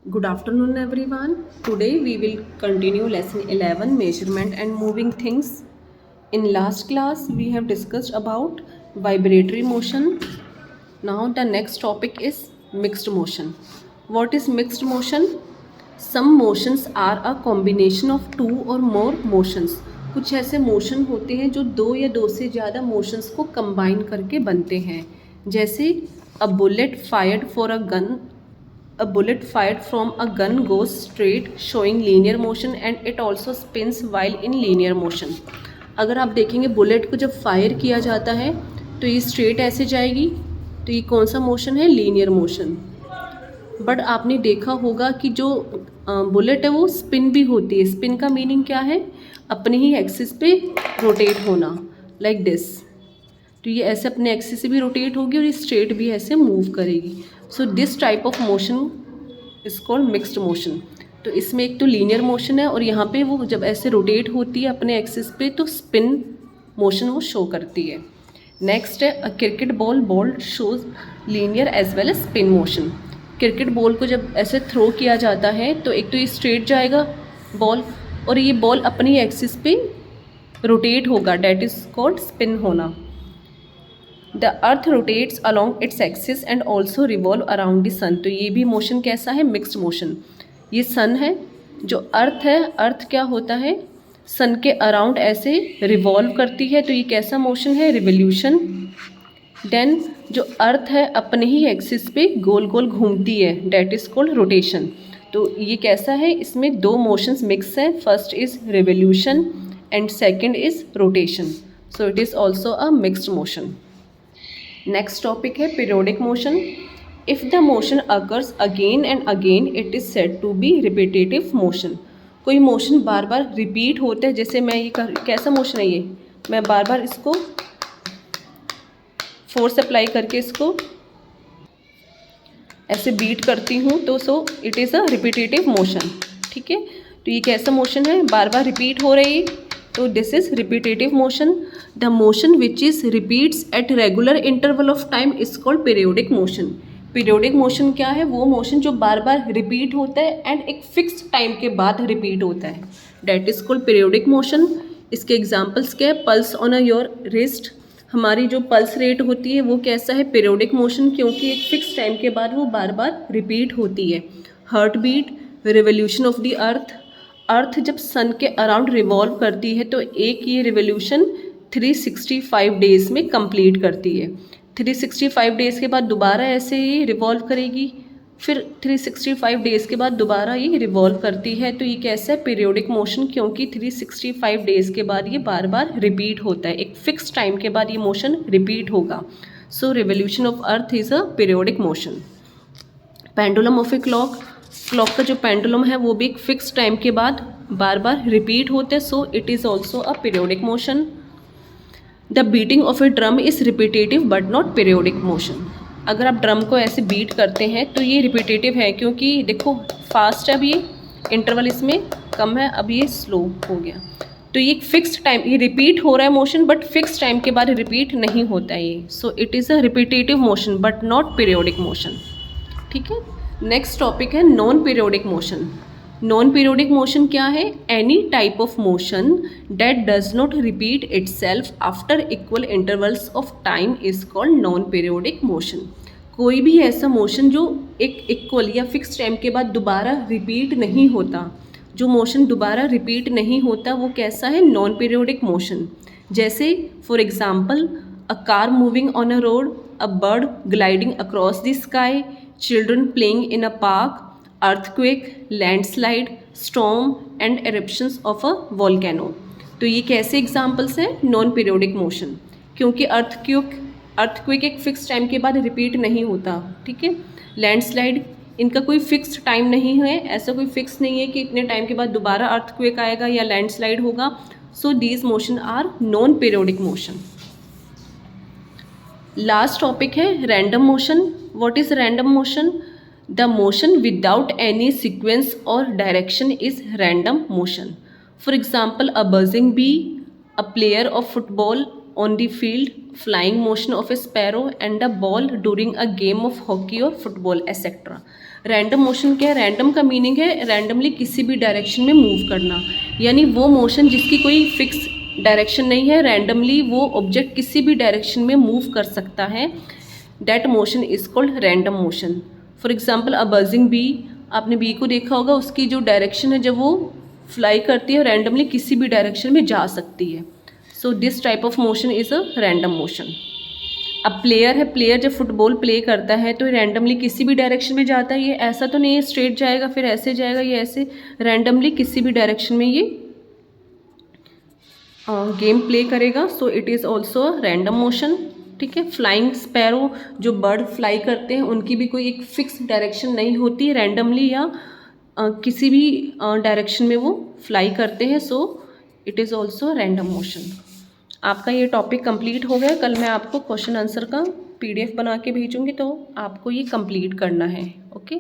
Good afternoon, everyone. Today we will continue lesson 11 measurement and moving things. In last class, we have discussed about vibratory motion. Now, the next topic is mixed motion. What is mixed motion? Some motions are a combination of two or more motions. कुछ ऐसे motion होते हैं जो दो या दो से ज़्यादा मोशंस को कंबाइन करके बनते हैं, जैसे a bullet fired for a gun. A bullet fired from a gun goes straight, showing linear motion, and it also spins while in linear motion. अगर आप देखेंगे बुलेट को जब फायर किया जाता है तो ये स्ट्रेट ऐसे जाएगी, तो ये कौन सा मोशन है? Linear motion. बट आपने देखा होगा कि जो बुलेट है वो स्पिन भी होती है. स्पिन का मीनिंग क्या है? अपने ही एक्सिस पे रोटेट होना, लाइक दिस. तो ये ऐसे अपने एक्सिस से भी रोटेट होगी और ये स्ट्रेट भी ऐसे मूव करेगी. So this type of motion is called mixed motion. तो इसमें एक तो लीनियर मोशन है और यहाँ पे वो जब ऐसे रोटेट होती है अपने एक्सिस पे तो स्पिन मोशन वो शो करती है. नेक्स्ट है a cricket ball shows linear as well as spin motion. Cricket ball को जब ऐसे थ्रो किया जाता है तो एक तो ये स्ट्रेट जाएगा बॉल और ये बॉल अपनी एक्सिस पे रोटेट होगा, डैट इज कॉल्ड स्पिन होना. The earth rotates along its axis and also revolve around the sun. तो ये भी मोशन कैसा है? Mixed motion. ये सन है, जो अर्थ है, अर्थ क्या होता है? सन के अराउंड ऐसे रिवॉल्व करती है, तो ये कैसा मोशन है? रिवोल्यूशन. देन जो अर्थ है अपने ही एक्सिस पे गोल गोल घूमती है, डैट इज कॉल्ड रोटेशन. तो ये कैसा है? इसमें दो मोशंस मिक्स हैं. First is revolution and second is rotation. So it is also a mixed motion. Next topic है periodic motion. If the motion occurs again and again it is said to be repetitive motion. कोई motion बार बार repeat होता है, जैसे मैं ये कैसा मोशन है? ये मैं बार बार इसको फोर्स अप्लाई करके इसको ऐसे बीट करती हूँ, तो सो it is a repetitive motion. ठीक है, तो ये कैसा मोशन है? बार बार रिपीट हो रही है, तो this is repetitive motion. The motion which is repeats at regular interval of time is called periodic motion. Periodic motion क्या है? वो मोशन जो बार बार रिपीट होता है एंड एक फिक्स टाइम के बाद रिपीट होता है, that is called periodic motion. इसके एग्जाम्पल्स क्या है? Pulse on a your wrist. हमारी जो पल्स रेट होती है वो कैसा है? पीरियोडिक मोशन, क्योंकि एक फिक्स टाइम के बाद वो बार बार रिपीट होती है. Heart beat, revolution of the earth. Earth जब सन के अराउंड रिवॉल्व करती है तो एक ये रिवोल्यूशन 365 डेज़ में कंप्लीट करती है. 365 डेज़ के बाद दोबारा ऐसे ये रिवॉल्व करेगी, फिर 365 डेज़ के बाद दोबारा ये रिवॉल्व करती है. तो ये कैसा है? पीरियोडिक मोशन, क्योंकि 365 डेज़ के बाद ये बार बार रिपीट होता है. एक फिक्स टाइम के बाद ये मोशन रिपीट होगा. So revolution of earth is a periodic motion. Pendulum of a clock. Clock का जो पेंडुलम है वो भी एक फिक्स टाइम के बाद बार बार रिपीट होते हैं, सो it is also a periodic motion. The beating of A drum is repetitive but not periodic motion. अगर आप ड्रम को ऐसे बीट करते हैं तो ये रिपीटेटिव है, क्योंकि देखो फास्ट है, अब ये इंटरवल इसमें कम है, अब ये स्लो हो गया. तो ये एक फिक्स टाइम, ये रिपीट हो रहा है मोशन, बट फिक्स टाइम के बाद रिपीट नहीं होता है ये. सो it is a repetitive motion but not periodic motion. ठीक है. नेक्स्ट टॉपिक है non periodic motion. Non periodic motion क्या है? Any type of motion date does not repeat itself after equal intervals of time is called non periodic motion. कोई भी ऐसा motion जो एक इक्वल या फिक्स टाइम के बाद दोबारा रिपीट नहीं होता, जो मोशन दोबारा रिपीट नहीं होता, वो कैसा है? Non periodic motion. जैसे for example a car moving on a road, a bird gliding across the sky, children playing in a park, earthquake, landslide, storm and eruptions of a volcano. तो ये कैसे examples हैं? Non periodic motion, क्योंकि earthquake एक fix time के बाद repeat नहीं होता. ठीक है. लैंडस्लाइड, इनका कोई फिक्स टाइम नहीं है, ऐसा कोई फिक्स नहीं है कि इतने टाइम के बाद दोबारा अर्थक्वेक आएगा या लैंडस्लाइड होगा. So these motion are non periodic motion. Last topic है random motion. What is random motion? The motion without any sequence or direction is random motion. For example a buzzing bee, a player of football on the field, flying motion of a sparrow and a ball during a game of hockey or football etcetera. Random motion क्या है? Random का meaning है randomly किसी भी direction में move करना, यानी वो मोशन जिसकी कोई फिक्स डायरेक्शन नहीं है, रैंडमली वो ऑब्जेक्ट किसी भी डायरेक्शन में मूव कर सकता है, that motion is called random motion. For example a buzzing bee, आपने बी को देखा होगा, उसकी जो डायरेक्शन है जब वो फ्लाई करती है रैंडमली किसी भी डायरेक्शन में जा सकती है। So this type of motion is a random motion. अब प्लेयर है, प्लेयर जब फुटबॉल प्ले करता है तो रैंडमली किसी भी डायरेक्शन में जाता है, ये ऐसा तो नहीं है स्ट्रेट जाएगा फिर ऐसे जाएगा, ये ऐसे रैंडमली किसी भी डायरेक्शन में ये गेम प्ले करेगा। सो it is also a random motion. ठीक है, फ्लाइंग स्पैरो जो बर्ड फ्लाई करते हैं उनकी भी कोई एक फिक्स डायरेक्शन नहीं होती, रैंडमली या किसी भी डायरेक्शन में वो फ्लाई करते हैं। सो it is also random motion. आपका ये टॉपिक कंप्लीट हो गया। कल मैं आपको क्वेश्चन आंसर का PDF बना के भेजूँगी, तो आपको ये कंप्लीट करना है। ओके।